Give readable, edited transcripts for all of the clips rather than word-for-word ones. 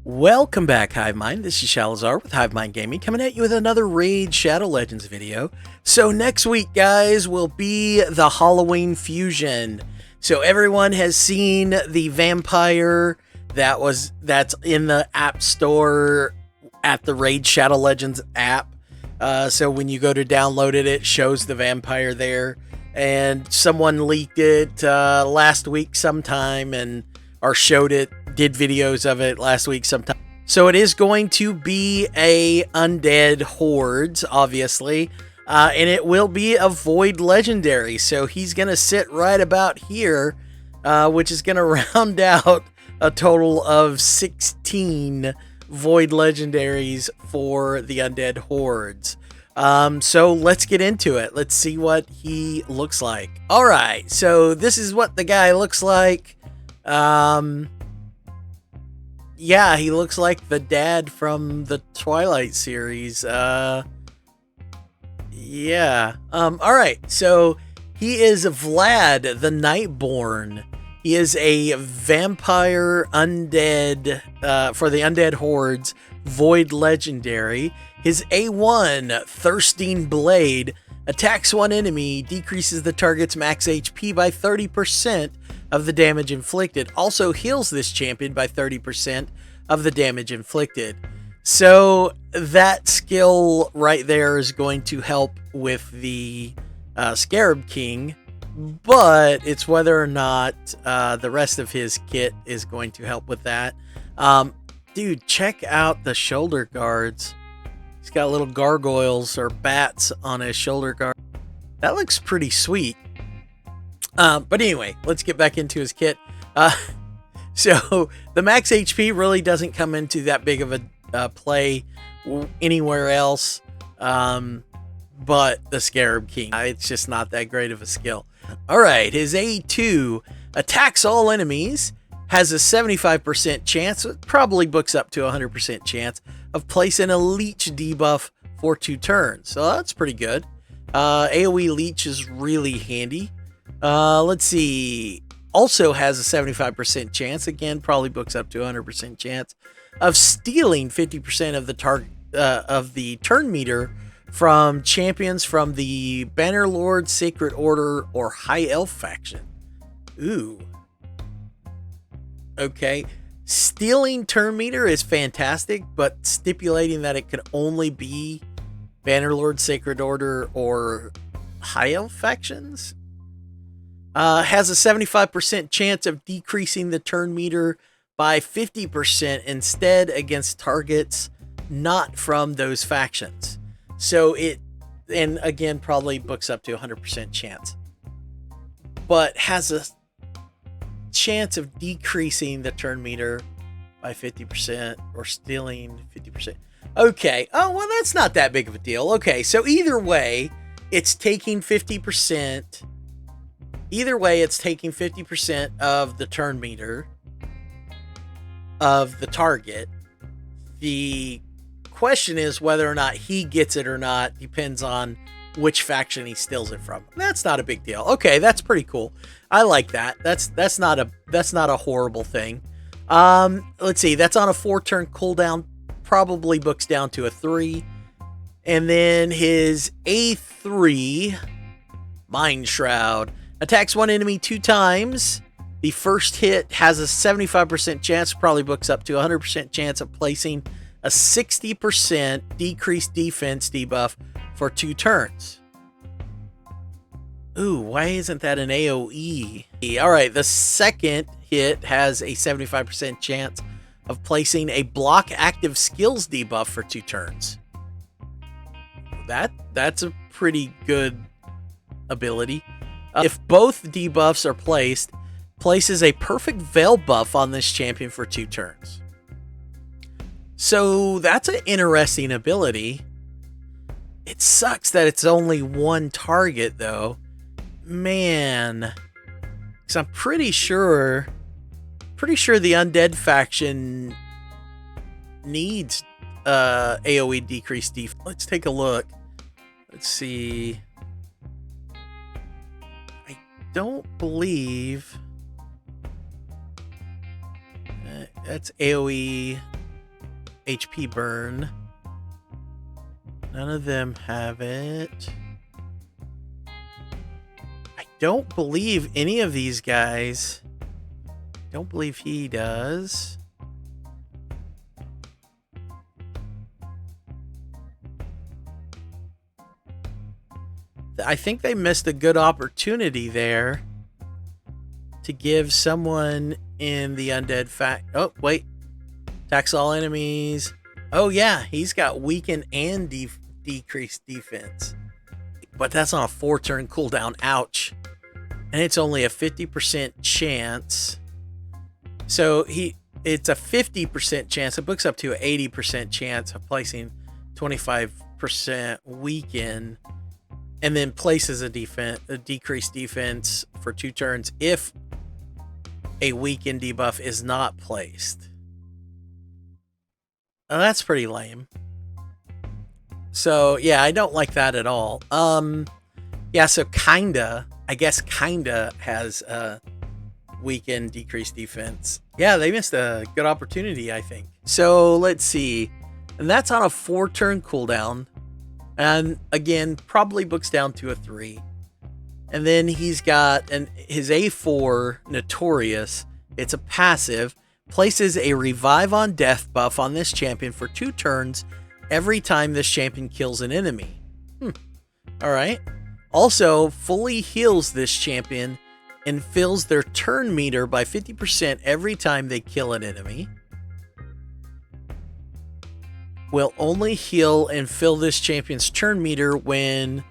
Welcome back, Hive Mind. This is Shalazar with Hive Mind Gaming, coming at you with another Raid Shadow Legends video. So next week, guys, will be the Holloween fusion. So everyone has seen the vampire that's in the App Store at the Raid Shadow Legends app. So when you go to download it, it shows the vampire there. And someone leaked it last week sometime or showed it, did videos of it last week sometime. So it is going to be a undead hordes, obviously, and it will be a void legendary. So he's going to sit right about here, which is going to round out a total of 16 void legendaries for the undead hordes. So let's get into it. Let's see what he looks like. All right, so this is what the guy looks like. Yeah, he looks like the dad from the Twilight series. Yeah. All right, so he is Vlad the Nightborn. He is a vampire undead, for the undead hordes, void legendary. His A1, Thirsting Blade, attacks one enemy, decreases the target's max HP by 30% of the damage inflicted. Also heals this champion by 30% of the damage inflicted. So that skill right there is going to help with the Scarab King, but it's whether or not the rest of his kit is going to help with that. Dude, check out the shoulder guards. He's got little gargoyles or bats on his shoulder guard. That looks pretty sweet. But anyway, let's get back into his kit. So the max HP really doesn't come into that big of a play anywhere else, but the Scarab King. It's just not that great of a skill. All right, his A2 attacks all enemies, has a 75% chance, probably books up to 100% chance of placing a leech debuff for 2 turns. So that's pretty good. AoE leech is really handy. Let's see. Also has a 75% chance, again, probably books up to 100% chance of stealing 50% of the target of the turn meter from champions from the Bannerlord, Sacred Order, or High Elf faction. Ooh. Okay. Stealing turn meter is fantastic, but stipulating that it can only be Bannerlord, Sacred Order, or High Elf factions. Has a 75% chance of decreasing the turn meter by 50% instead against targets not from those factions. So and again, probably books up to 100% chance. But has a chance of decreasing the turn meter by 50% or stealing 50%. Okay. Oh, well, that's not that big of a deal. Okay. So either way, it's taking 50%. Either way, it's taking 50% of the turn meter of the target. The question is whether or not he gets it or not depends on which faction he steals it from. That's not a big deal. Okay, that's pretty cool. I like that. That's not a horrible thing. Let's see. That's on a 4-turn cooldown. Probably books down to a 3. And then his A3, Mind Shroud, attacks one enemy 2 times. The first hit has a 75% chance, probably books up to 100% chance of placing a 60% decreased defense debuff for 2 turns. Ooh, why isn't that an AoE? All right, the second hit has a 75% chance of placing a block active skills debuff for 2 turns. That's a pretty good ability. If both debuffs are placed, places a perfect veil buff on this champion for 2 turns. So that's an interesting ability. It sucks that it's only 1 target though. Man. Because I'm pretty sure the undead faction needs AoE decreased defense. Let's take a look. Let's see. Don't believe that's AoE HP burn. None of them have it. I don't believe any of these guys. Don't believe he does. I think they missed a good opportunity there to give someone in the undead fact. Oh, wait. Attacks all enemies. Oh, yeah. He's got weaken and decreased defense. But that's on a 4-turn cooldown. Ouch. And it's only a 50% chance. So it's a 50% chance. It books up to an 80% chance of placing 25% weaken. And then places a decreased defense for 2 turns if a weaken debuff is not placed. Now, that's pretty lame. So, yeah, I don't like that at all. Yeah, so I guess kinda has a weaken decreased defense. Yeah, they missed a good opportunity, I think. So, let's see. And that's on a 4-turn cooldown. And again, probably books down to a 3. And then he's got his A4 Notorious. It's a passive. Places a Revive on Death buff on this champion for 2 turns every time this champion kills an enemy. Alright. Also, fully heals this champion and fills their turn meter by 50% every time they kill an enemy. Will only heal and fill this champion's turn meter when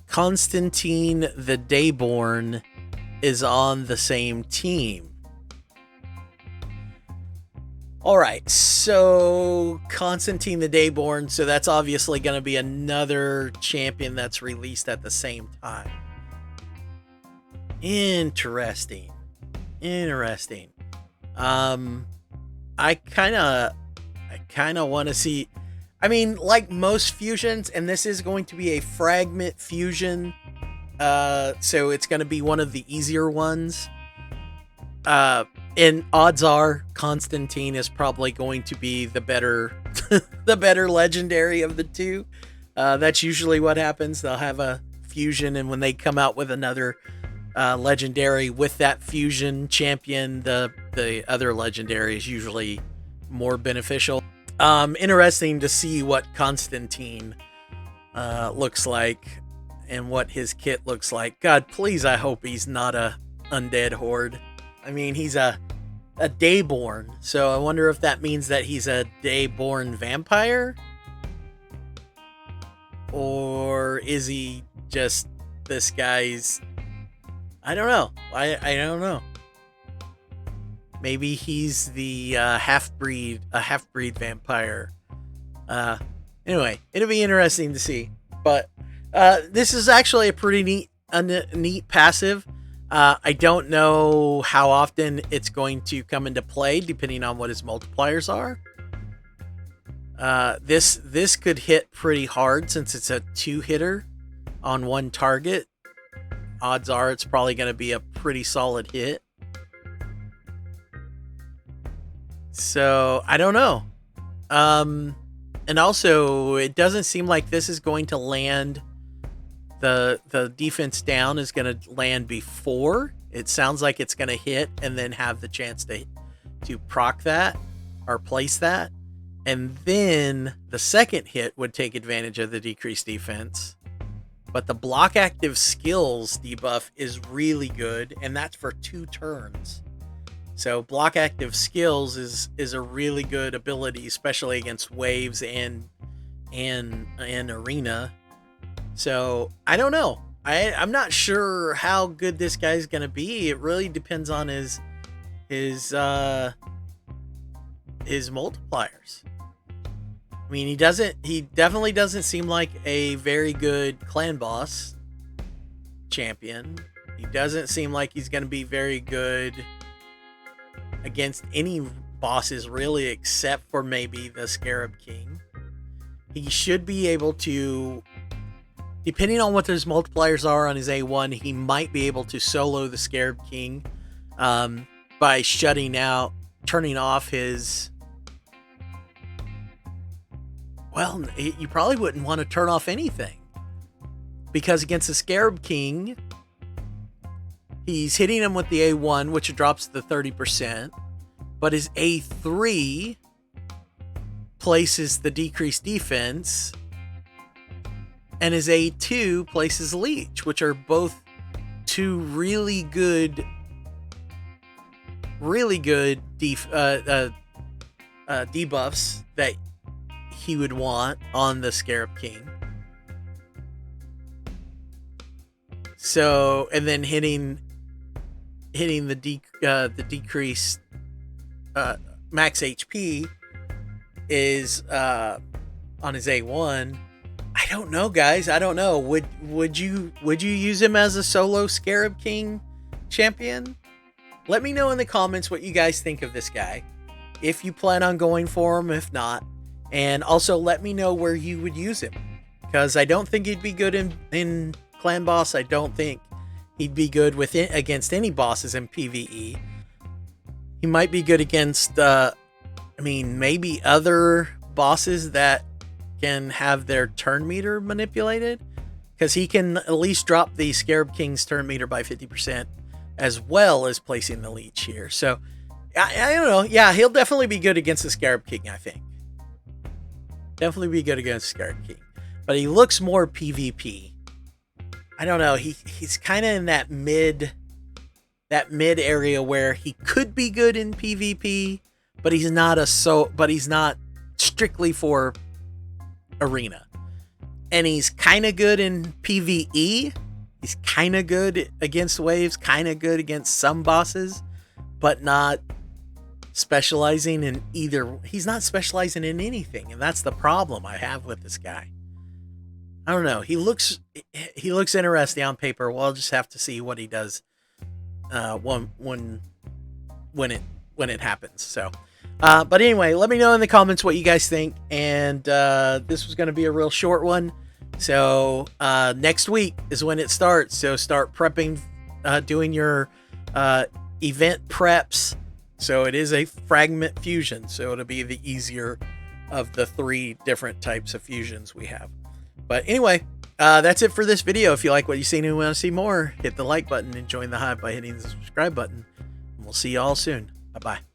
Constantine the Dayborn is on the same team. Alright, so Constantine the Dayborn, so that's obviously going to be another champion that's released at the same time. Interesting. I kind of want to see, I mean, like most fusions, and this is going to be a fragment fusion, so it's going to be one of the easier ones, and odds are Constantine is probably going to be the better the better legendary of the two. That's usually what happens. They'll have a fusion, and when they come out with another legendary with that fusion champion, the other legendary is usually more beneficial. Interesting to see what Constantine looks like and what his kit looks like. God, please, I hope he's not a undead horde. I mean, he's a dayborn, so I wonder if that means that he's a dayborn vampire? Or is he just this guy's... I don't know. I don't know. Maybe he's the half-breed vampire. Anyway, it'll be interesting to see. But this is actually a pretty neat passive. I don't know how often it's going to come into play, depending on what his multipliers are. This could hit pretty hard since it's a 2-hitter on one target. Odds are it's probably going to be a pretty solid hit. So, I don't know. And also, it doesn't seem like this is going to land... The defense down is going to land before. It sounds like it's going to hit and then have the chance to proc that or place that. And then the second hit would take advantage of the decreased defense. But the block active skills debuff is really good, and that's for 2 turns. So block active skills is a really good ability, especially against waves and arena. So I don't know. I'm not sure how good this guy's gonna be. It really depends on his multipliers. I mean, he definitely doesn't seem like a very good clan boss champion. He doesn't seem like he's gonna be very good against any bosses really, except for maybe the Scarab King. He should be able to, depending on what his multipliers are on his A1, he might be able to solo the Scarab King by turning off his Well, you probably wouldn't want to turn off anything. Because against the Scarab King, he's hitting him with the A1, which drops the 30%. But his A3 places the decreased defense. And his A2 places Leech, which are both two really good debuffs that he would want on the Scarab King. So, and then hitting the decreased max HP is on his A1. I don't know, guys. I don't know. Would you use him as a solo Scarab King champion? Let me know in the comments what you guys think of this guy. If you plan on going for him, if not. And also let me know where you would use him. Because I don't think he'd be good in Clan Boss. I don't think he'd be good against any bosses in PvE. He might be good against, maybe other bosses that can have their turn meter manipulated. Because he can at least drop the Scarab King's turn meter by 50%. As well as placing the Leech here. So, I don't know. Yeah, he'll definitely be good against the Scarab King, I think. Definitely be good against Scarab King. But he looks more PvP. I don't know. He's kind of in that mid area where he could be good in PvP, but he's not strictly for arena. And he's kind of good in PvE. He's kind of good against waves, kind of good against some bosses, but not specializing in either. He's not specializing in anything, and that's the problem I have with this guy. I don't know. He looks interesting on paper. We'll just have to see what he does when it happens. So, but anyway, let me know in the comments what you guys think. And this was going to be a real short one. So next week is when it starts. So start prepping, doing your event preps. So it is a fragment fusion. So it'll be the easier of the 3 different types of fusions we have. But anyway, that's it for this video. If you like what you've seen and want to see more, hit the like button and join the Hive by hitting the subscribe button. And we'll see you all soon. Bye-bye.